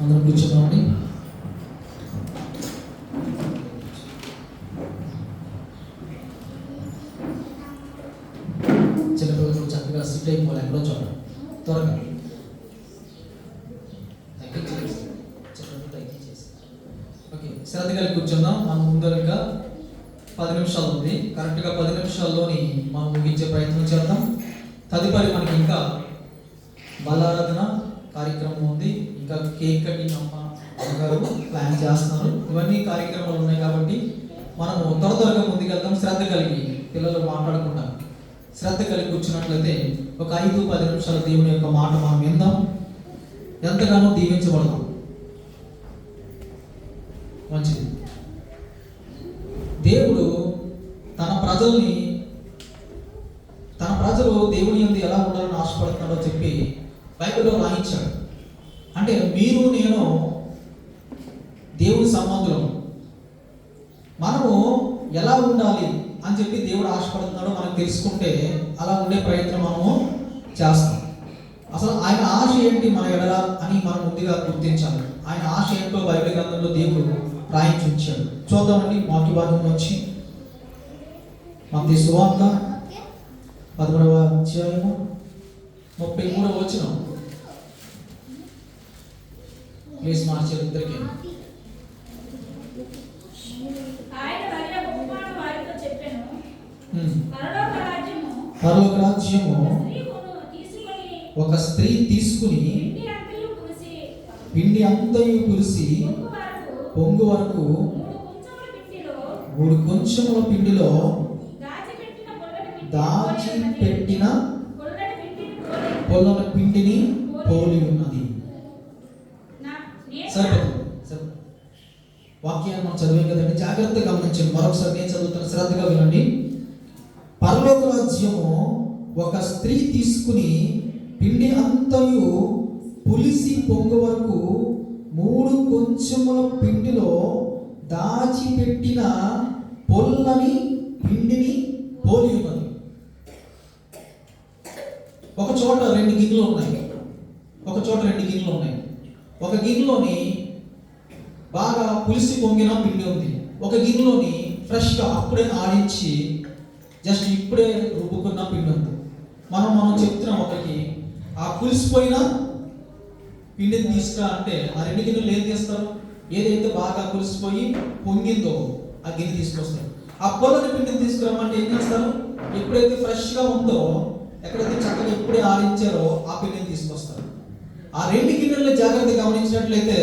అందరం కూర్చున్నామండి. చిన్నపిల్లలు చక్కగా సిట్ అయిపోవాలి ఎక్కడో చోట త్వరగా ఓకే. శ్రద్ధ కలిగి కూర్చుందాం. మనం ముందు ఇంకా 10 నిమిషాలు ఉంది. కరెక్ట్గా 10 నిమిషాల్లోని మనం ముగించే ప్రయత్నం చేద్దాం. తదుపరి మనకి ఇంకా బలారాధన కార్యక్రమం ఉంది. ఇంకా కేక్ కటింగ్ అమ్మగారు ప్లాన్ చేస్తున్నారు. ఇవన్నీ కార్యక్రమాలు ఉన్నాయి కాబట్టి మనము త్వరగా ముందుకెళ్తాం. శ్రద్ధ కలిగి పిల్లలు మాట్లాడకుండా శ్రద్ధ కలిగి కూర్చున్నట్లయితే ఒక 5-10 నిమిషాలు దేవుని యొక్క మాట మనం విందాం. ఎంతగానో దీవించబడదాం. మంచిది. దేవుడు తన ప్రజలు దేవుని యందు ఎలా ఉండాలని ఆశపడుతున్నాడో చెప్పి బైబిల్లో రాయించాడు. అంటే మీరు నేను దేవుని సంబంధులం, మనము ఎలా ఉండాలి అని చెప్పి దేవుడు ఆశపడుతున్నాడో మనకు తెలుసుకుంటే అలా ఉండే ప్రయత్నం మనము చేస్తాం. అసలు ఆయన ఆశ ఏంటి మన ఎడల అని మనం ముందుగా గుర్తించాలి. ఆయన ఆశ ఏంటో బైబిల్ గ్రంథంలో దేవుడు రాయించి ఉంచాడు. చూద్దామండి. వాక్య భాగం వచ్చి మత్తయి సువార్త 11వ అధ్యాయము 33వ వచనం. ప్లీజ్ మార్చారు ఇద్దరికి. పరలోక రాజ్యము ఒక స్త్రీ తీసుకుని పిండి అంతయు పులిసి పొంగు వరకు 3 కొంచెముల పిండిలో దాచిపెట్టిన పొల్లల పిండిని పోలి ఉన్నది. సరిపోతుంది. వాక్యాన్ని మనం చదివాం కదండి, జాగ్రత్తగా గమనించండి. మరొకసారి నేను చదువుతాను, శ్రద్ధగా వినండి. పరలోక రాజ్యము ఒక స్త్రీ తీసుకుని పిండి అంతయు పులిసి పొంగు వరకు 3 కొంచెముల పిండిలో దాచిపెట్టిన పొల్లని పిండిని పోలి ఉన్నది. ఒక చోట 2 గిన్నెలు ఉన్నాయి. ఒక గిన్నెలోని బాగా పులిసి పొంగిన పిండి ఉంది. ఒక గిన్నెలోని ఫ్రెష్గా అప్పుడే ఆడించి జస్ట్ ఇప్పుడే రుబ్బుకున్న పిండి ఉంది. మనం చెప్తున్నాం ఒకరికి, ఆ పులిసిపోయిన పిండిని తీసుకురా అంటే ఆ 2 గిన్నెలు ఏం చేస్తారు? ఏదైతే బాగా పులిసిపోయి పొంగిందో ఆ గిన్నె తీసుకొస్తారు. ఆ పొల్లని పిండిని తీసుకురామంటే ఏం చేస్తారు? ఎప్పుడైతే ఫ్రెష్గా ఉందో, ఎక్కడైతే చక్కగా ఎప్పుడే ఆడించారో ఆ పిండిని తీసుకొస్తారు. ఆ 2 గిన్నెలను జాగ్రత్తగా గమనించినట్లయితే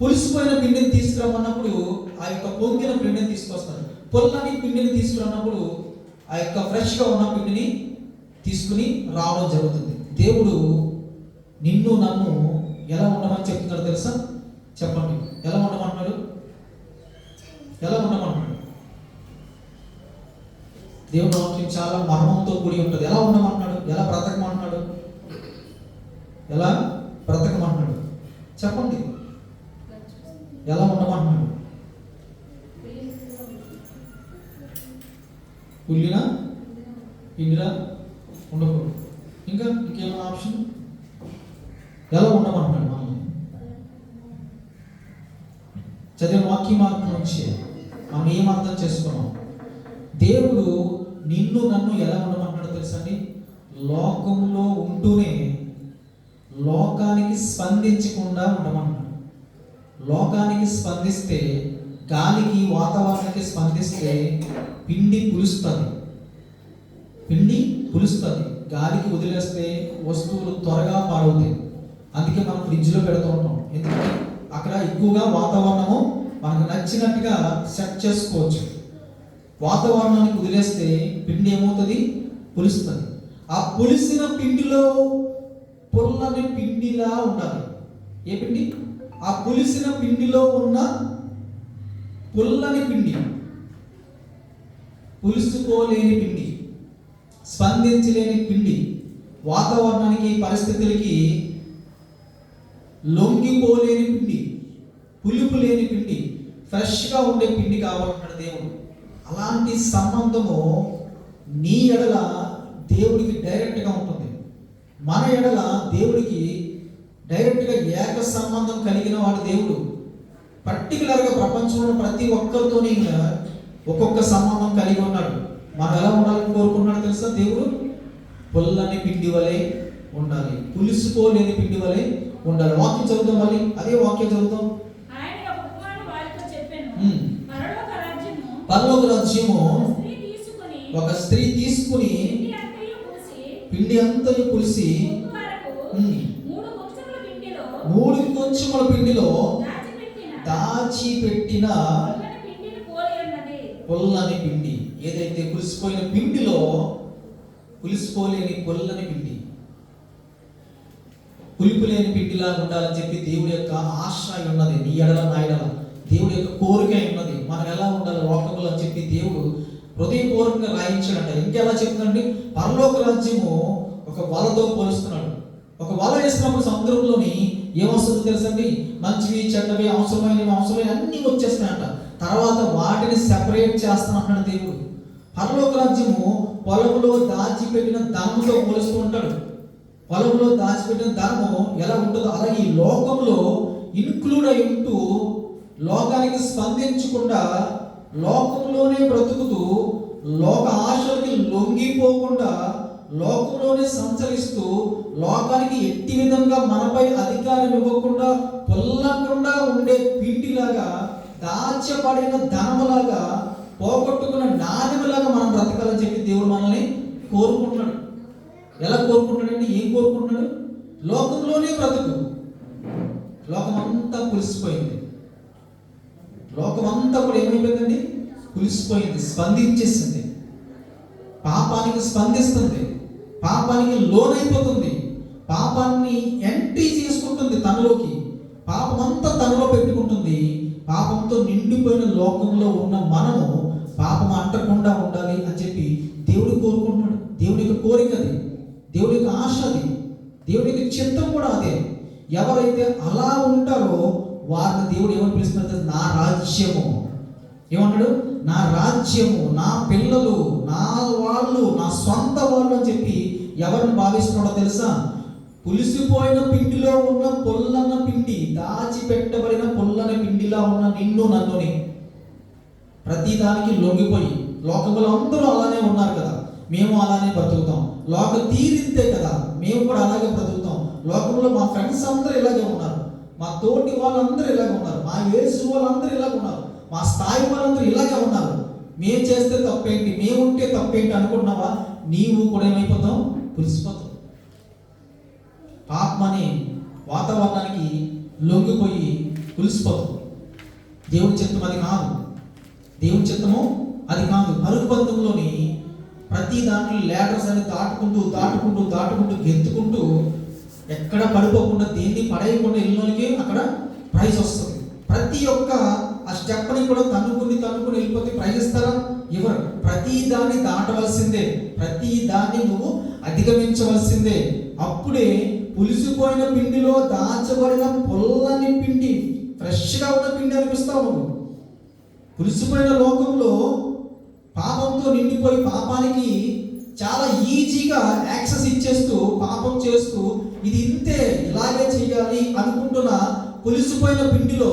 పులిసిపోయిన పిండిని తీసుకురామన్నప్పుడు ఆ యొక్క పొంగిన పిండిని తీసుకొస్తారు. పొల్లని పిండిని తీసుకురాన్నప్పుడు ఆ యొక్క ఫ్రెష్గా ఉన్న పిండిని తీసుకుని రావడం జరుగుతుంది. దేవుడు నిన్ను నన్ను ఎలా ఉండమని చెప్తున్నాడు తెలుసా? చెప్పండి. ఎలా ఉండమంటున్నాడు? దేవుడు వాక్యం చాలా మర్మంతో కూడి ఉంటుంది. ఎలా ఉండమంటున్నాడు? ఎలా బ్రతకమంటున్నాడు? చెప్పండి. ఎలా ఉండమంటున్నాడు? పుల్లిన పిండిలా ఉండకూడదు. ఇంకేమైనా ఆప్షన్? ఎలా ఉండమంటున్నాడు? మనం చదివిన వాక్య మార్గం నుంచి మనం ఏం అర్థం చేసుకున్నాం? దేవుడు నిన్ను నన్ను ఎలా ఉండమంటాడో తెలుసండి? లోకంలో ఉంటూనే లోకానికి స్పందించకుండా ఉండమంటాడు. లోకానికి స్పందిస్తే, గాలికి వాతావరణానికి స్పందిస్తే పిండి పులుస్తుంది. గాలికి వదిలేస్తే వస్తువులు త్వరగా పాడవుతాయి. అందుకే మనం ఫ్రిడ్జ్లో పెడుతూ ఉంటాం. ఎందుకంటే అక్కడ ఎక్కువగా వాతావరణము మనకు నచ్చినట్టుగా సెట్ చేసుకోవచ్చు. వాతావరణానికి వదిలేస్తే పిండి ఏమవుతుంది? పులుస్తుంది. ఆ పులిసిన పిండిలో పొల్లని పిండిలా ఉండాలి. ఏ పిండి? ఆ పులిసిన పిండిలో ఉన్న పుల్లని పిండి, పులుసుకోలేని పిండి, స్పందించలేని పిండి, వాతావరణానికి పరిస్థితులకి లొంగిపోలేని పిండి, పులుపు లేని పిండి, ఫ్రెష్గా ఉండే పిండి కావాలంటాడు దేవుడు. అలాంటి సంబంధము నీ ఎడల దేవుడికి డైరెక్ట్గా ఉంటుంది. మన ఎడల దేవుడికి డైరెక్ట్గా ఏక సంబంధం కలిగిన వాడు దేవుడు. పర్టికులర్గా ప్రపంచంలో ప్రతి ఒక్కరితోని ఒక్కొక్క సంబంధం కలిగి ఉన్నాడు. మనం ఎలా ఉండాలని కోరుకున్నాడు తెలుసా? దేవుడు పొల్లని పిండి వలె ఉండాలి, పులిసిపోలేని పిండి వలె ఉండాలి. వాక్యం చదువుతాం, మళ్ళీ అదే వాక్యం చదువుతాం. పరలోక రాజ్యము ఒక స్త్రీ తీసుకుని పిండి అంతయు పులిసి 3 కొంచెముల పిండిలో దాచిపెట్టిన పొల్లని పిండి. ఏదైతే పులిసిపోయిన పిండిలో పులిసిపోలేని పొల్లని పిండి, పులుపు లేని పిండిలా ఉండాలని చెప్పి దేవుడి యొక్క ఆశ ఉన్నది. నీ ఎడల నా ఎడల దేవుడి యొక్క కోరిక ఉన్నది. మనం ఎలా ఉండాలి లోకంలో అని చెప్పి దేవుడు హృదయపూర్వకంగా రాయించాడంట. ఇంకెలా చెప్తుందండి? పరలోక రాజ్యము ఒక వలతో పోలుస్తున్నాడు. ఒక వల వేసినప్పుడు సముద్రంలోని ఏమొస్తుందో తెలుసండి? మంచివి, చెడ్డవి, అవసరమైనవి అన్నీ వచ్చేస్తాయంట. తర్వాత వాటిని సెపరేట్ చేస్తానంటాడు దేవుడు. పరలోక రాజ్యము పొలంలో దాచిపెట్టిన ధనముతో పోలుస్తూ ఉంటాడు. పొలంలో దాచిపెట్టిన ధనము ఎలా ఉంటుందో అలాగే ఈ లోకంలో ఇన్క్లూడ్ అయి ఉంటూ లోకానికి స్పందించకుండా లోకంలోనే బ్రతుకుతూ లోక ఆశలకి లొంగిపోకుండా లోకంలోనే సంచరిస్తూ లోకానికి ఎట్టి విధంగా మనపై అధికారం ఇవ్వకుండా పొల్లకుండా ఉండే పిండిలాగా, దాచబడిన ధనములాగా, పోగొట్టుకున్న నాణ్యములాగా మనం బ్రతకాలని చెప్పి దేవుడు మనల్ని కోరుకుంటున్నాడు. ఎలా కోరుకుంటున్నాడండి? ఏం కోరుకుంటున్నాడు? లోకంలోనే బ్రతుకు. లోకమంతా పులిసిపోయింది. లోకమంతా కూడా ఏమైపోయిందండి? పులిసిపోయింది, స్పందించేసింది, పాపానికి స్పందిస్తుంది, పాపానికి లోనైపోతుంది, పాపాన్ని ఎంట్రీ చేసుకుంటుంది తనలోకి, పాపమంతా తనలో పెట్టుకుంటుంది. పాపంతో నిండిపోయిన లోకంలో ఉన్న మనము పాపం అంటకుండా ఉండాలి అని చెప్పి దేవుడు కోరుకుంటున్నాడు. దేవుడి యొక్క కోరిక అది, దేవుడి యొక్క ఆశ అది, దేవుడి యొక్క చిత్తం కూడా అదే. ఎవరైతే అలా ఉంటారో వారిని దేవుడు ఏమని పిలుస్తున్నారు? నా రాజ్యము. ఏమన్నాడు? నా రాజ్యము, నా పిల్లలు, నా వాళ్ళు, నా సొంత వాళ్ళు అని చెప్పి ఎవరిని భావిస్తున్నాడో తెలుసా? పులిసిపోయిన పిండిలో ఉన్న పొల్లన్న పిండి, దాచిపెట్టబడిన పొల్లని పిండిలా ఉన్న నిన్ను నన్నుని ప్రతి దానికి లొంగిపోయి, లోకంలో అందరూ అలానే ఉన్నారు కదా, మేము అలానే బ్రతుకుతాం. లోక తీరింతే కదా, మేము కూడా అలాగే బ్రతుకుతాం. లోకంలో మా ఫ్రెండ్స్ అందరూ ఇలాగే ఉన్నారు, మా తోటి వాళ్ళందరూ ఇలాగే ఉన్నారు, మా యేసు వాళ్ళందరూ ఇలాగే ఉన్నారు, మా స్థాయి వాళ్ళందరూ ఇలాగే ఉన్నారు. మేము చేస్తే తప్పేంటి, మేము ఉంటే తప్పేంటి అనుకున్నావా? నీవు కూడా ఏమైపోతావు? పులిసిపోతావు. పాపమని వాతావరణానికి లొంగిపోయి పులిసిపోతావు. దేవుని చిత్తం అది కాదు. దేవుని చిత్తము అది కాదు. పరుగు పందెంలోని ప్రతి దాంట్లో లేడర్స్ అని దాటుకుంటూ గెంతుకుంటూ ఎక్కడ పడిపోకుండా, దేన్ని పడేయకుండా వెళ్ళినోళ్ళకి అక్కడ ప్రైజ్ వస్తుంది. ప్రతి ఒక్క ఆ స్టెప్ని కూడా తన్నుకుని వెళ్ళిపోతే ప్రైజ్ ఇస్తారా? ఎవరు? ప్రతి దాన్ని దాటవలసిందే, ప్రతి దాన్ని నువ్వు అధిగమించవలసిందే. అప్పుడే పులిసిపోయిన పిండిలో దాచబడిన పొల్లని పిండి, ఫ్రెష్గా ఉన్న పిండి అనిపిస్తావు నువ్వు. పులిసిపోయిన లోకంలో పాపంతో నిండిపోయి పాపానికి చాలా ఈజీగా యాక్సెస్ ఇచ్చేస్తూ పాపం చేస్తూ ఇది ఇంతే, ఇలాగే చేయాలి అనుకుంటున్న పులిసిపోయిన పిండిలో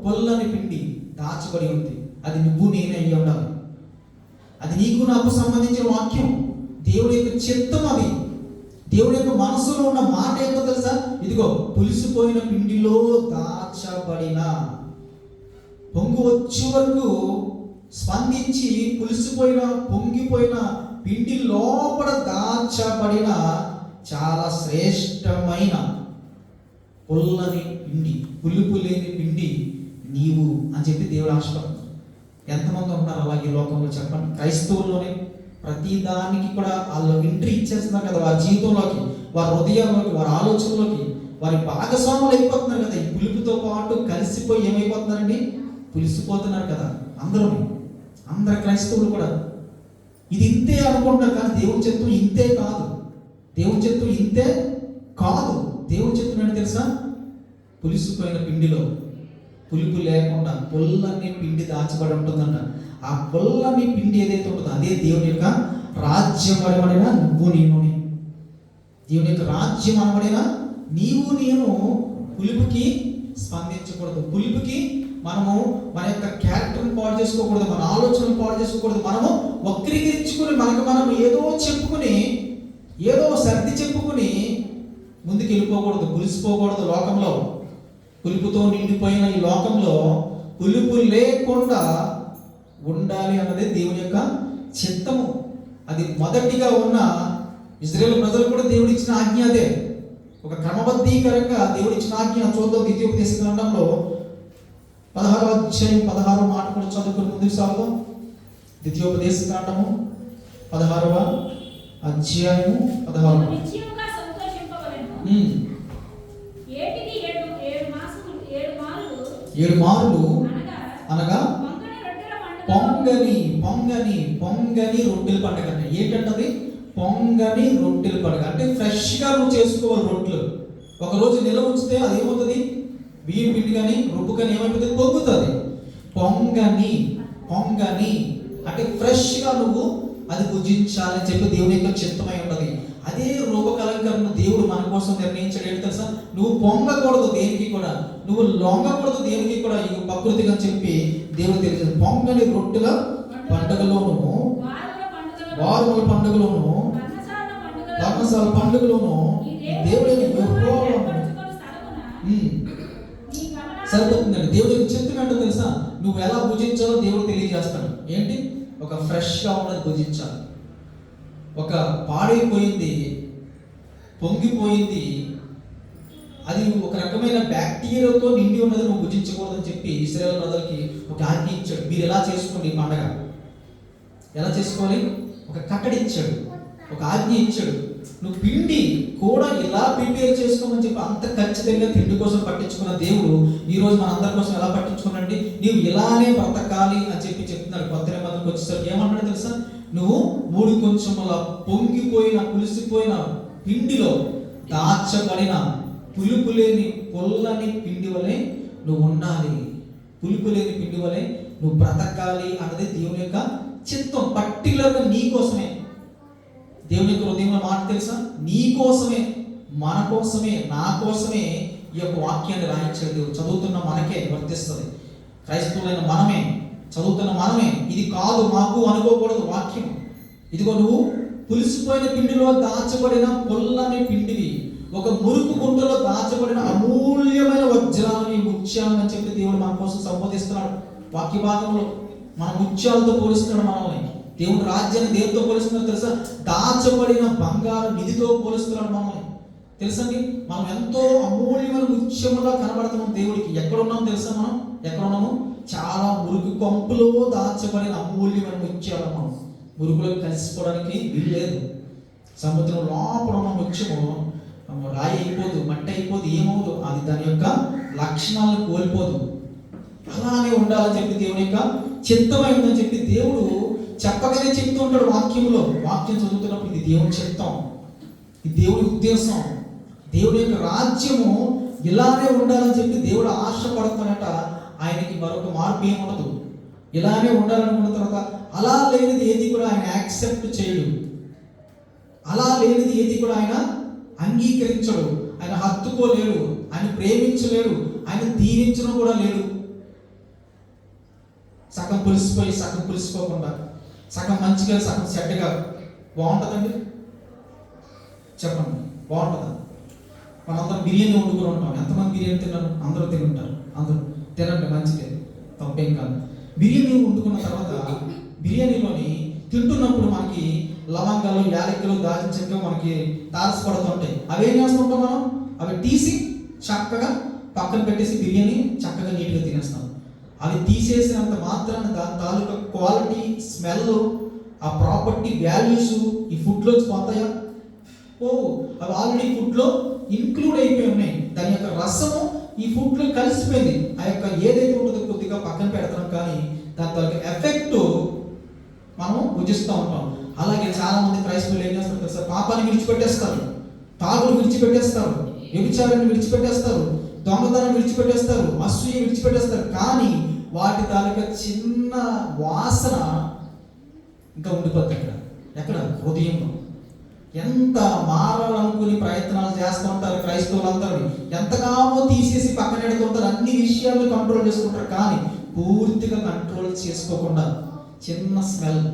పొల్లని పిండి దాచబడి ఉంది. అది నువ్వు నేనే అయ్యి ఉండాలి. అది నీకు నాకు సంబంధించిన వాక్యం, దేవుడి యొక్క చిత్తం. అది దేవుడి యొక్క మనసులో ఉన్న మాట ఏంటో తెలుసా? ఇదిగో పులిసిపోయిన పిండిలో దాచబడిన, పొంగు వచ్చే వరకు స్పందించి పులిసిపోయిన పొంగిపోయిన పిండి లోపల దాచబడిన చాలా శ్రేష్టమైన పొల్లని పిండి, పులుపు లేని పిండి నీవు అని చెప్పి దేవుడు ఆశపడుతుంది. ఎంతమంది ఉన్నారు అలాగే లోకంలో చెప్పండి? క్రైస్తవుల్లోనే ప్రతి దానికి కూడా వాళ్ళు ఎంట్రీ ఇచ్చేస్తున్నారు కదా, వారి జీవితంలోకి, వారి హృదయంలోకి, వారి ఆలోచనలోకి, వారి భాగస్వాములు అయిపోతున్నారు కదా. ఈ పులుపుతో పాటు కలిసిపోయి ఏమైపోతున్నారండి? పులిసిపోతున్నారు కదా అందరు క్రైస్తవులు కూడా. ఇది ఇంతే అనుకుంటున్నారు, కానీ దేవుని చిత్తం ఇంతే కాదు. దేవుని చిత్తం ఇంతే కాదు. దేవుని చిత్తం ఏంటో తెలుసా? పులిసిపోయిన పిండిలో పులుపు లేకుండా పొల్లని పిండి దాచబడి ఉంటుందంట. ఆ పొల్లని పిండి ఏదైతే ఉంటుందో అదే దేవుని యొక్క రాజ్యం అనబడిన నువ్వు నేను. దేవుని యొక్క రాజ్యం అనబడిన నీవు నేను పులుపుకి స్పందించకూడదు. పులుపుకి మనము మన యొక్క క్యారెక్టర్ని పాడు చేసుకోకూడదు, మన ఆలోచనలు పాడు చేసుకోకూడదు. మనము వక్రీకరించుకుని మనకు మనం ఏదో చెప్పుకుని, ఏదో సర్ది చెప్పుకుని ముందుకు వెళ్ళిపోకూడదు, పులిసిపోకూడదు. లోకంలో పులుపుతో నిండిపోయిన ఈ లోకంలో పులుపు లేకుండా ఉండాలి అన్నది దేవుని యొక్క చిత్తము. అది మొదటిగా ఉన్న ఇశ్రాయేలు ప్రజలు కూడా దేవుడు ఇచ్చిన ఆజ్ఞ అదే. ఒక క్రమబద్ధీకరంగా దేవుడు ఇచ్చిన ఆజ్ఞ చూద్దాం. ద్వితీయోపదేశకాండంలో 16వ అధ్యాయం 16వ మాట కూడా చదువుకుని ముందుకు సాగుదాం. ద్వితీయోపదేశకాండము 16వ అధ్యాయము 16వ. ఏడు మార్లు అనగా పొంగని పొంగని పొంగని రొట్టెల పండుగ. అంటే ఏంటంటది? పొంగని రొట్టెల పండుగ. అంటే ఫ్రెష్గా నువ్వు చేసుకోవాలి రొట్టెలు. ఒకరోజు నిల్వ ఉంచితే అది ఏమవుతుంది? బియ్యం పిండి కానీ రుబ్బు కానీ ఏమైపోతుంది? పొంగుతుంది. పొంగని పొంగని అంటే ఫ్రెష్గా నువ్వు అది భుజించాలని చెప్పి దేవుని యొక్క చిత్తమై ఉన్నది. అదే రూపకలంకరణ దేవుడు మన కోసం నిర్ణయించాడు. ఏంటి తెలుసా? నువ్వు పొంగకూడదు దేనికి కూడా, నువ్వు లొంగకూడదు దేనికి కూడా. ఈ ప్రకృతిగా చెప్పి దేవుడు తెలియదు. పొంగని రొట్టెల పండుగలోను, వారముల పండుగలోను, పర్ణశాల పండుగలోను దేవుడిని సరిపోతుందండి. దేవుడికి చిత్తం ఏంటో తెలుసా? నువ్వు ఎలా భుజించాలో దేవుడు తెలియజేస్తాడు. ఏంటి? ఒక ఫ్రెష్గా ఉన్నది భుజించాలి. ఒక పాడైపోయింది, పొంగిపోయింది, అది ఒక రకమైన బ్యాక్టీరియాతో నిండి ఉన్నది నువ్వు భుజించకూడదని చెప్పి ఇశ్రాయేలు ప్రజలకి ఒక ఆజ్ఞ ఇచ్చాడు. మీరు ఎలా చేసుకోండి ఈ పండగ, ఎలా చేసుకోవాలి? ఒక కట్టడి ఇచ్చాడు, ఒక ఆజ్ఞ ఇచ్చాడు. నువ్వు పిండి కూడా ఇలా ప్రిపేర్ చేసుకోమని చెప్పి అంత ఖచ్చితంగా తిండి కోసం పట్టించుకున్న దేవుడు ఈరోజు మన అందరి కోసం ఎలా పట్టించుకున్నాడండి? నీవు ఇలానే బ్రతకాలి అని చెప్పి చెప్తున్నాడు. కొత్త నిబంధనకు వచ్చేసరికి ఏమంటాడు తెలుసా? నువ్వు 3 కొంచెముల పొంగిపోయిన పులిసిపోయిన పిండిలో దాచబడిన పులుపు లేని పొల్లని పిండి వలె నువ్వు ఉండాలి. పులుపు లేని పిండి వలె నువ్వు బ్రతకాలి అన్నది దేవుని యొక్క చిత్తం. పర్టికులర్గా నీ కోసమే. దేవుని యొక్క హృదయంలో మాట తెలుసా? నీ కోసమే, మన కోసమే, నా కోసమే ఈ యొక్క వాక్యాన్ని రాయించాడు దేవుడు. చదువుతున్న మనకే వర్తిస్తుంది. క్రైస్తవులైన మనమే, చదువుతున్న మనమే. ఇది కాదు మాకు అనుకోకూడదు వాక్యం. ఇదిగో నువ్వు పులిసిపోయిన పిండిలో దాచబడిన పొల్లని పిండివి, ఒక మురుకు గుంటలో దాచబడిన అమూల్యమైన వజ్రాలని, ముత్యాలని చెప్పి దేవుడు మన కోసం సంబోధిస్తున్నాడు. వాక్య భాగంలో మన ముత్యాలతో పోలుస్తున్నాడు మనల్ని. దేవుడు రాజ్యాన్ని దేనితో పోలుస్తున్నాడు తెలుసా? దాచబడిన బంగారు నిధితో పోలుస్తున్నాడు మనల్ని. తెలుసండి, మనం ఎంతో అమూల్యమైన ముత్యములా కనబడుతున్నాం దేవుడికి. ఎక్కడున్నాం తెలుసా? మనం ఎక్కడున్నాము? చాలా మురుగు కొంపులో దాచబడిన అమూల్యమైన ముత్యాలు. మనం మురుగులో కలిసిపోవడానికి వీల్లేదు. సముద్రం లోపల ఉన్న ముత్యము రాయి అయిపోదు, మట్టి అయిపోదు, ఏమవుదు, అది దాని యొక్క లక్షణాలను కోల్పోదు. అలానే ఉండాలని చెప్పి దేవుని యొక్క చిత్తమైందని చెప్పి దేవుడు చెప్పగానే చెప్తూ ఉంటాడు వాక్యంలో. వాక్యం చదువుతున్నప్పుడు ఇది దేవుని చిత్తం, ఇది దేవుని ఉద్దేశం, దేవుని యొక్క రాజ్యము ఇలానే ఉండాలని చెప్పి దేవుడు ఆశపడుతున్నట. ఆయనకి మరొక మార్పు ఏముండదు. ఇలానే ఉండాలనుకున్న తర్వాత అలా లేనిది ఏది కూడా ఆయన యాక్సెప్ట్ చేయడు. అలా లేనిది ఏది కూడా ఆయన అంగీకరించడు. ఆయన హత్తుకోలేడు, ఆయన ప్రేమించలేడు, ఆయన దీవించడం కూడా లేడు. సగం పులిసిపోయి సగం పులిసిపోకుండా, సగం మంచిగా సగం చెడ్డగా బాగుంటుందండి? చెప్పండి, బాగుంటుందా? మనందరం బిర్యానీ వండుకుని ఉంటాం. ఎంతమంది బిర్యానీ తిన్నారు? అందరూ తిని ఉంటారు. అందరూ తినండి, మంచిదే, తప్పేం కాదు. బిర్యానీ వండుకున్న తర్వాత బిర్యానీలోని తింటున్నప్పుడు మనకి లవంగాలు, యాలకులు, దాల్చిన చెక్క మనకి తారసపడుతుంటాయి. అవి ఏం చేస్తుంటాం మనం? అవి తీసి చక్కగా పక్కన పెట్టేసి బిర్యానీ చక్కగా నీట్గా తినేస్తాం. అవి తీసేసినంత మాత్రాన దాని తాలూకా క్వాలిటీ, స్మెల్, ఆ ప్రాపర్టీ వాల్యూస్ ఈ ఫుడ్లోకి పోతాయా? అవి ఆల్రెడీ ఫుడ్లో ఇన్క్లూడ్ అయిపోయి ఉన్నాయి. దాని యొక్క రసము ఈ ఫుడ్లో కలిసిపోయింది. ఆ యొక్క ఏదైతే ఉంటుందో కొద్దిగా పక్కన పెడతాం, కానీ దాని తాలూకా ఎఫెక్ట్ మనం భుజిస్తూ ఉంటాం. అలాగే చాలా మంది క్రైస్తవులు ఏం చేస్తారు తెలుసా? పాపాన్ని విడిచిపెట్టేస్తారు, తాగుడు విడిచిపెట్టేస్తారు, వ్యభిచారాన్ని విడిచిపెట్టేస్తారు, దొంగతనం విడిచిపెట్టేస్తారు, అసూయ విడిచిపెట్టేస్తారు. కానీ వాటి తాలూకా చిన్న వాసన ఇంకా ఉండిపోతుంది. ఎక్కడ? హృదయంలో. ఎంత మారాలనుకుని ప్రయత్నాలు చేస్తూ ఉంటారు క్రైస్తవులందరూ. ఎంతగానో తీసేసి పక్కన పెడుతుంటారు, అన్ని విషయాలను కంట్రోల్ చేసుకుంటారు. కానీ పూర్తిగా కంట్రోల్ చేసుకోకుండా చిన్న స్మెల్,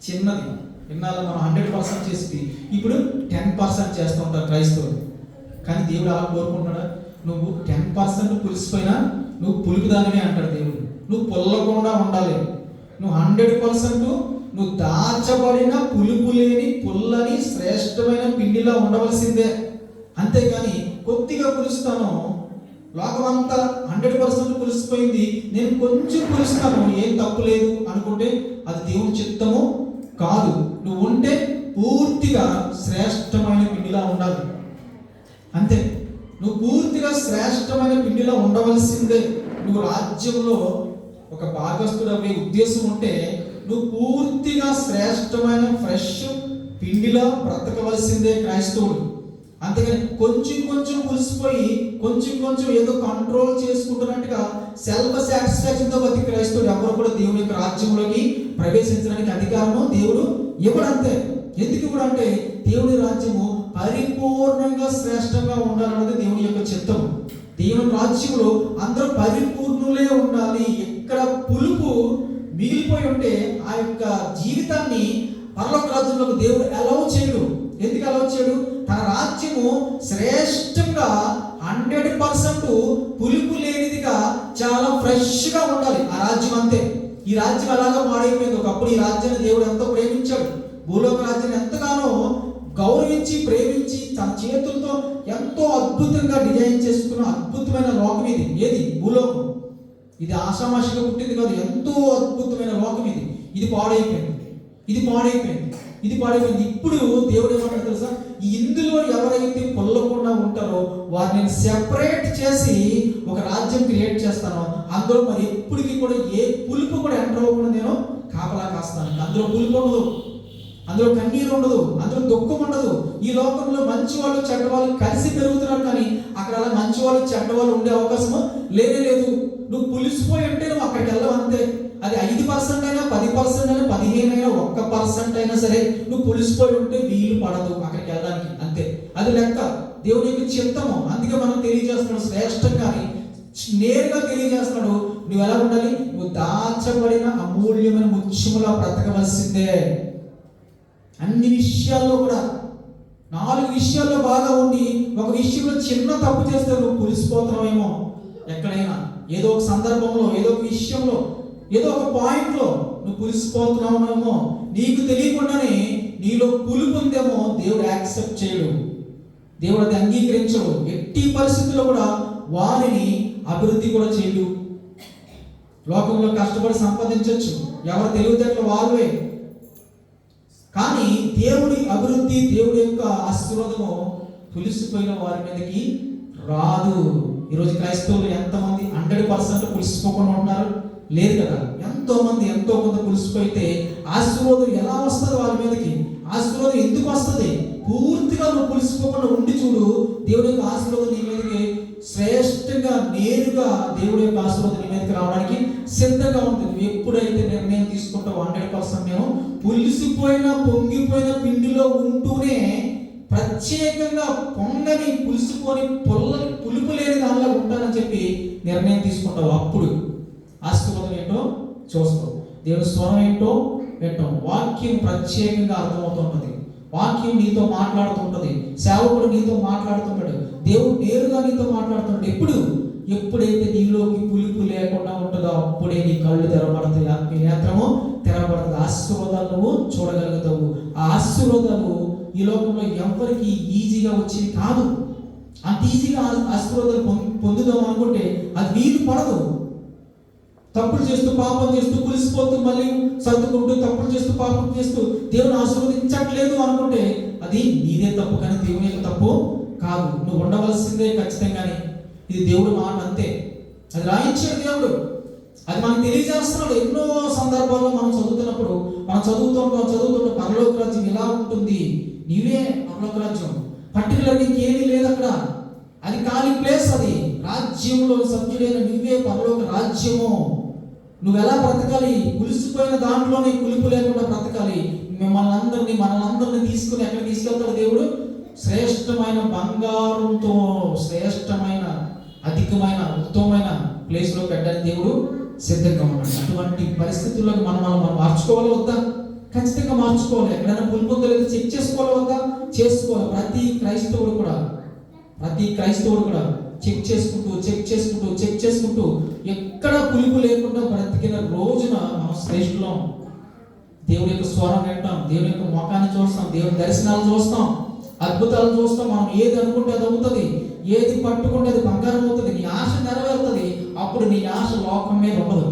చిన్నది విన్నాళ్ళు మనం 100% చేసి ఇప్పుడు 10% చేస్తూ ఉంటారు క్రైస్తవులు. కానీ దేవుడు అలా కోరుకుంటాడా? నువ్వు 10% పులిసిపోయినా నువ్వు పులుపుదానివే అంటాడు దేవుడు. నువ్వు పుల్లకుండా ఉండాలి. నువ్వు 100% నువ్వు దాచబడిన పులుపు లేని పుల్లని శ్రేష్టమైన పిండిలా ఉండవలసిందే. అంతేగాని కొద్దిగా పులుస్తాను, లోకమంతా 100% పులిసిపోయింది, నేను కొంచెం పులుస్తాను, ఏం తప్పు లేదు అనుకుంటే అది దేవుని చిత్తము కాదు. నువ్వు ఉంటే పూర్తిగా శ్రేష్టమైన పిండిలా ఉండాలి. అంతే, నువ్వు పూర్తిగా శ్రేష్టమైన పిండిలా ఉండవలసిందే. నువ్వు రాజ్యంలో ఒక భాగస్థుడు అనే ఉద్దేశం ఉంటే నువ్వు పూర్తిగా శ్రేష్టమైన ఫ్రెష్ పిండిలా బ్రతకవలసిందే క్రైస్తవుడు. అంతేగాని కొంచెం కొంచెం పులిసిపోయి కొంచెం కొంచెం ఏదో కంట్రోల్ చేసుకుంటున్నట్టుగా సెల్ఫ్ సాటిస్ఫాక్షన్తో బతికి క్రైస్తవుడు ఎవరు కూడా దేవుని యొక్క రాజ్యంలోకి ప్రవేశించడానికి అధికారము దేవుడు ఇవ్వడు. అంతే. ఎందుకు ఇవ్వడు అంటే దేవుని రాజ్యము పరిపూర్ణంగా శ్రేష్టంగా ఉండాలన్నది దేవుని యొక్క చిత్తం. దేవుని రాజ్యంలో అందరూ పరిపూర్ణులే ఉండాలి. ఎక్కడ పులుపు మిగిలిపోయి ఉంటే ఆ యొక్క జీవితాన్ని పరలోక రాజ్యంలోకి దేవుడు అలౌ చేయడు. ఎందుకు అలౌ చేయడు? తన రాజ్యము శ్రేష్టంగా 100% పులుపు లేనిదిగా చాలా ఫ్రెష్గా ఉండాలి ఆ రాజ్యం. అంతే. ఈ రాజ్యం అలాగా మాడైపోయింది. ఒకప్పుడు ఈ రాజ్యాన్ని దేవుడు ఎంతో ప్రేమించాడు. భూలోక రాజ్యాన్ని ఎంతగానో గౌరవించి ప్రేమించి తన చేతులతో ఎంతో అద్భుతంగా డిజైన్ చేసుకున్న అద్భుతమైన లోకం ఇది. ఏది? భూలోకం. ఇది ఆషామాషిగా పుట్టింది కాదు, ఎంతో అద్భుతమైన లోకం ఇది. ఇది పాడైపోయింది, ఇది పాడైపోయింది, ఇది పాడైపోయింది. ఇప్పుడు దేవుడు ఏమంటాడు తెలుసా? ఇందులో ఎవరైతే పొల్లకుండా ఉంటారో వారిని సెపరేట్ చేసి ఒక రాజ్యం క్రియేట్ చేస్తానో అందులో మరి ఎప్పటికీ కూడా ఏ పులుపు కూడా ఎంటర్ అవ్వకుండా నేను కాపలా కాస్తాను. అందులో పులుపు ఉండదు, అందులో కన్నీరు ఉండదు, అందులో దుఃఖం ఉండదు. ఈ లోకంలో మంచి వాళ్ళు చెడ్డవాళ్ళు కలిసి పెరుగుతున్నారు, కానీ అక్కడ అలా మంచి వాళ్ళు చెడ్డవాళ్ళు ఉండే అవకాశం లేనే లేదు. నువ్వు పులిసిపోయి ఉంటే నువ్వు అక్కడికి వెళ్ళవు. అంతే. అది 5% అయినా 10% అయినా 15 అయినా 1% అయినా సరే నువ్వు పులిసిపోయి ఉంటే వీలు పడదు అక్కడికి వెళ్ళడానికి. అంతే. అది లెక్క, దేవుని యొక్క చిత్తము. అందుకే మనం తెలియజేస్తున్నాడు శ్రేష్టంగాని నేరుగా తెలియజేస్తున్నాడు. నువ్వు ఎలా ఉండాలి? నువ్వు దాచబడిన అమూల్యమైన ముత్యములా బ్రతకవలసిందే. అన్ని విషయాల్లో కూడా 4 విషయాల్లో బాగా ఉండి ఒక విషయంలో చిన్న తప్పు చేస్తే నువ్వు పులిసిపోతున్నావేమో. ఎక్కడైనా ఏదో ఒక సందర్భంలో ఏదో ఒక విషయంలో ఏదో ఒక పాయింట్లో నువ్వు పులిసిపోతున్నావేమో, నీకు తెలియకుండానే నీలో పులుపు ఉందేమో దేవుడు యాక్సెప్ట్ చేయడు, దేవుడు అది అంగీకరించడు. ఎట్టి పరిస్థితుల్లో కూడా వారిని అభివృద్ధి కూడా చేయడు. లోకంలో కష్టపడి సంపాదించవచ్చు, ఎవరు తెలివితేటలు వారువే, కానీ దేవుడి అభివృద్ధి దేవుడి యొక్క ఆశీర్వాదము పులిసిపోయిన వారి మీదకి రాదు. ఈరోజు క్రైస్తవులు ఎంతమంది 100% పులిసిపోకుండా ఉంటున్నారు? లేదు కదా. ఎంతో మంది ఎంతో కొంత పులిసిపోయితే ఆశీర్వాదం ఎలా వస్తుంది వాళ్ళ మీదకి? ఆశీర్వాదం ఎందుకు వస్తుంది? పూర్తిగా నువ్వు పులిసిపోకుండా ఉండి చూడు, దేవుడి యొక్క ఆశీర్వాదం నీ మీదకి శ్రేష్టంగా నేరుగా దేవుడి యొక్క ఆశీర్వాదం నీ మీదకి రావడానికి సిద్ధంగా ఉంటుంది. నువ్వు ఎప్పుడైతే నిర్ణయం తీసుకుంటావు 100% నేను పులిసిపోయిన పొంగిపోయిన పిండిలో ఉంటూనే ప్రత్యేకంగా పొంగని పులిసిపోని పులుపు లేని దానిలో ఉంటానని చెప్పి నిర్ణయం తీసుకుంటావు, అప్పుడు ఆశీర్వాదం ఏంటో చూస్తావు. దేవుని స్వరం ఏంటో వింటాం. వాక్యం ప్రత్యేకంగా అర్థమవుతుంటుంది, వాక్యం నీతో మాట్లాడుతుంటది, సేవకుడు నీతో మాట్లాడుతుంటాడు, దేవుడు నేరుగా నీతో మాట్లాడుతుంటాడు. ఎప్పుడైతే నీలోకి పులుపు లేకుండా ఉంటుందో అప్పుడే నీ కళ్ళు తెరవబడతాయి, ఆత్మీయ నేత్రము తెరవబడుతుంది, ఆశీర్వాదాలు నువ్వు చూడగలుగుతావు. ఆ ఆశీర్వాదాలు ఈ లోకంలో ఎవరికి ఈజీగా వచ్చేది కాదు. అంత ఈజీగా ఆశీర్వాదాలు పొందుదాం అనుకుంటే అది వీలు పడదు. తప్పులు చేస్తూ పాపం చేస్తూ పులిసిపోతూ మళ్ళీ సర్దుకుంటూ తప్పులు చేస్తూ పాపం చేస్తూ దేవుని ఆశీర్వదించట్లేదు అనుకుంటే అది నీదే తప్పు, కానీ దేవుని యొక్క తప్పు కాదు. నువ్వు ఉండవలసిందే ఖచ్చితంగానే. ఇది దేవుడు మాట, అంతే. అది రాయించాడు దేవుడు, అది మనకు తెలియజేస్తున్నాడు. ఎన్నో సందర్భాల్లో మనం చదువుతున్నప్పుడు మనం చదువుతుంటాం పరలోక రాజ్యం ఎలా ఉంటుంది, నీవే పరలోక రాజ్యం. పర్టికులర్ నీకేమీ లేదు అక్కడ, అది ఖాళీ ప్లేస్. అది రాజ్యంలో సభ్యుడైన నువ్వే పరలోక రాజ్యము. నువ్వు ఎలా బ్రతకాలి? పులిసిపోయిన దాంట్లోనే పులుపు లేకుండా బ్రతకాలి. మనల్ని తీసుకుని ఎక్కడ తీసుకెళ్తాడు దేవుడు? శ్రేష్టమైన బంగారంతో, శ్రేష్టమైన అధికమైన ఉత్తమమైన ప్లేస్లో పెట్టడానికి దేవుడు సిద్ధంగా ఉన్నాడు. అటువంటి పరిస్థితుల్లోకి మనం మార్చుకోవాలి వద్దా? ఖచ్చితంగా మార్చుకోవాలి. ఎక్కడైనా పులిపొందో లేదో చెక్ చేసుకోవాలి వద్దా? చేసుకోవాలి. ప్రతి క్రైస్తవుడు కూడా చెక్ చేసుకుంటూ ఎక్కడ పులుపు లేకుండా బ్రతికిన రోజున మనం శ్రేష్ఠులం. దేవుడి యొక్క స్వరం వింటాం, దేవుని యొక్క ముఖాన్ని చూస్తాం, దేవుని దర్శనాలు చూస్తాం, అద్భుతాలు చూస్తాం. మనం ఏది అనుకుంటే అది అవుతుంది, ఏది పట్టుకుంటే అది బంగారం అవుతుంది. నీ ఆశ నెరవేరుతుంది. అప్పుడు నీ ఆశ లోకం మీద ఉండదు.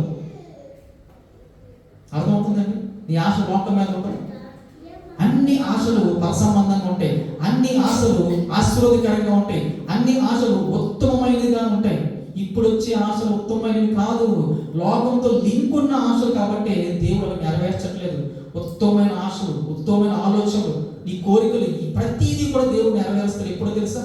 అర్థమవుతుందండి? నీ ఆశ లోకం మీద ఉండదు. అన్ని ఆశలు పరసంబంధంగా ఉంటాయి, అన్ని ఆశలు ఆశీర్వాదకరంగా ఉంటాయి, అన్ని ఆశలు ఉత్తమమైనదిగా ఉంటాయి. ఇప్పుడు వచ్చే ఆశలు ఉత్తమమైనవి కాదు, లోకంతో లింక్ ఉన్న ఆశలు. కాబట్టి దేవుడు నెరవేర్చట్లేదు. ఉత్తమమైన ఆశలు, ఉత్తమమైన ఆలోచనలు, నీ కోరికలు, ఈ ప్రతిదీ కూడా దేవుడు నెరవేరుస్తాడు. ఎప్పుడో తెలుసా?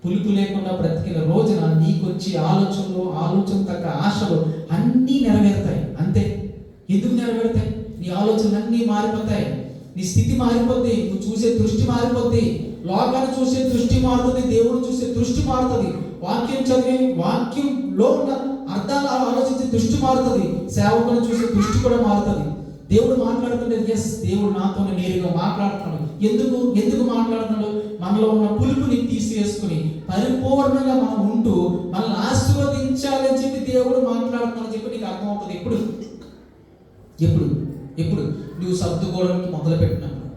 పులుపు లేకుండా బ్రతికిన రోజున నీకు వచ్చే ఆలోచన తగ్గ ఆశలు అన్నీ నెరవేరుతాయి. అంతే. ఎందుకు నెరవేరుతాయి? నీ ఆలోచనలు అన్నీ మారిపోతాయి, నీ స్థితి మారిపోద్ది, నువ్వు చూసే దృష్టి మారిపోద్ది, లోకాన్ని చూసే దృష్టి మారుతుంది, దేవుడు చూసే దృష్టి మారుతుంది, వాక్యం చదివే వాక్యంలో ఉన్న అర్థాలు ఆలోచించే దృష్టి మారుతుంది, సేవకుని చూసే దృష్టి కూడా మారుతుంది. దేవుడు మాట్లాడుతుంటే ఎస్, దేవుడు నాతో నేరుగా మాట్లాడుతున్నాడు. ఎందుకు మాట్లాడుతున్నాడు? మనలో ఉన్న పులుపుని తీసివేసుకుని పరిపూర్ణంగా మనం ఉంటూ మనల్ని ఆశీర్వదించాలని చెప్పి దేవుడు మాట్లాడుతున్నాడని చెప్పి నీకు అర్థమవుతుంది. ఎప్పుడు నువ్వు సర్దుకోవడానికి మొదలుపెట్టినప్పుడు,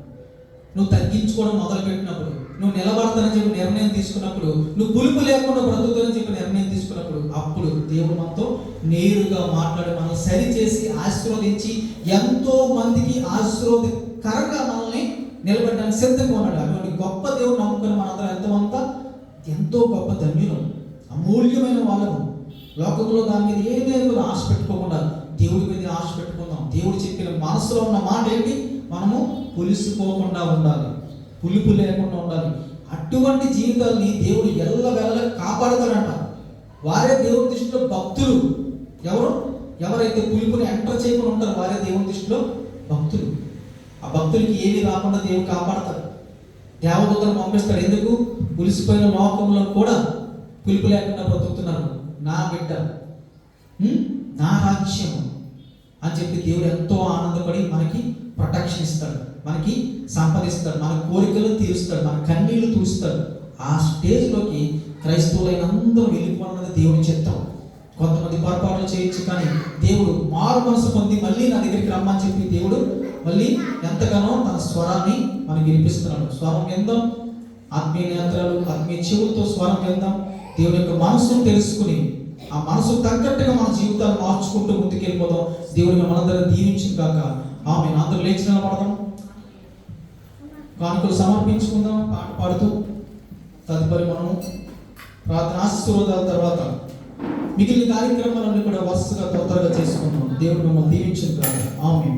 నువ్వు తగ్గించుకోవడం మొదలుపెట్టినప్పుడు, నువ్వు నిలబడతానని చెప్పి నిర్ణయం తీసుకున్నప్పుడు, నువ్వు పులుపు లేకుండా బ్రతుకుతానని చెప్పి నిర్ణయం తీసుకున్నప్పుడు, అప్పుడు దేవుడు మనతో నేరుగా మాట్లాడి మనల్ని సరిచేసి ఆశీర్వదించి ఎంతో మందికి ఆశీర్వాదకరంగా మనల్ని నిలబడడానికి సిద్ధంగా ఉన్నాడు. అటువంటి గొప్ప దేవుడు నమ్ముకుని మనందరం ఎంతో గొప్ప ధన్యులం, అమూల్యమైన వాళ్ళము. లోకంలో దాని మీద ఏమేమి ఆశ పెట్టుకోకుండా దేవుడి మీద ఆశ పెట్టుకుందాం. దేవుడు చెప్పిన మనసులో ఉన్న మాట ఏంటి? మనము పులిసిపోకుండా ఉండాలి, పులుపు లేకుండా ఉండాలి. అటువంటి జీవితాన్ని దేవుడు ఎల్లవేళ కాపాడుతాడంట. వారే దేవుని దృష్టిలో భక్తులు. ఎవరైతే పులుపుని ఎంటర్ చేయకుండా ఉంటారో వారే దేవుని దృష్టిలో భక్తులు. ఆ భక్తులకి ఏమీ రాకుండా దేవుడు కాపాడతాడు. దేవదూతలు పంపిస్తాడు. ఎందుకు? పులిసిపోయిన లోకంలో కూడా పులుపు లేకుండా బ్రతుకుతున్నారు నా బిడ్డ, నా రాజ్యం అని చెప్పి దేవుడు ఎంతో ఆనందపడి మనకి ప్రొటెక్షన్ ఇస్తాడు, మనకి సంపదిస్తాడు, మన కోరికలను తీరుస్తాడు, మన కన్నీళ్లు తుడుస్తాడు. ఆ స్టేజ్లోకి క్రైస్తవులైన అందరూ వెళ్ళిపోవాలన్నది దేవుని చిత్తం. కొంతమంది పొరపాట్లు చేయొచ్చు, కానీ దేవుడు మారు మనసు పొంది మళ్ళీ నా దగ్గరికి రమ్మని చెప్పి దేవుడు మళ్ళీ ఎంతగానో తన స్వరాన్ని మనకి వినిపిస్తున్నాడు. స్వరం విందాం, ఆత్మీయ నేత్రాలు, ఆత్మీయ చెవులతో స్వరం విందాం. దేవుని యొక్క మనసును తెలుసుకుని ఆ మనసు తగ్గట్టుగా మన జీవితాలు మార్చుకుంటూ ముందుకెళ్ళిపోదాం. దేవుడిని మనందరం దీవించింది కాక ఆమె అందరూ లేచి నిలబడదాం, కానుకలు సమర్పించుకుందాం పాట పాడుతూ. తదుపరి మనము ప్రార్థన ఆశీర్వాదాల తర్వాత మిగిలిన కార్యక్రమాలన్నీ కూడా వరుసగా తొందరగా చేసుకుందాం. దేవుడు మిమ్మల్ని దీవించింది కాక ఆమె.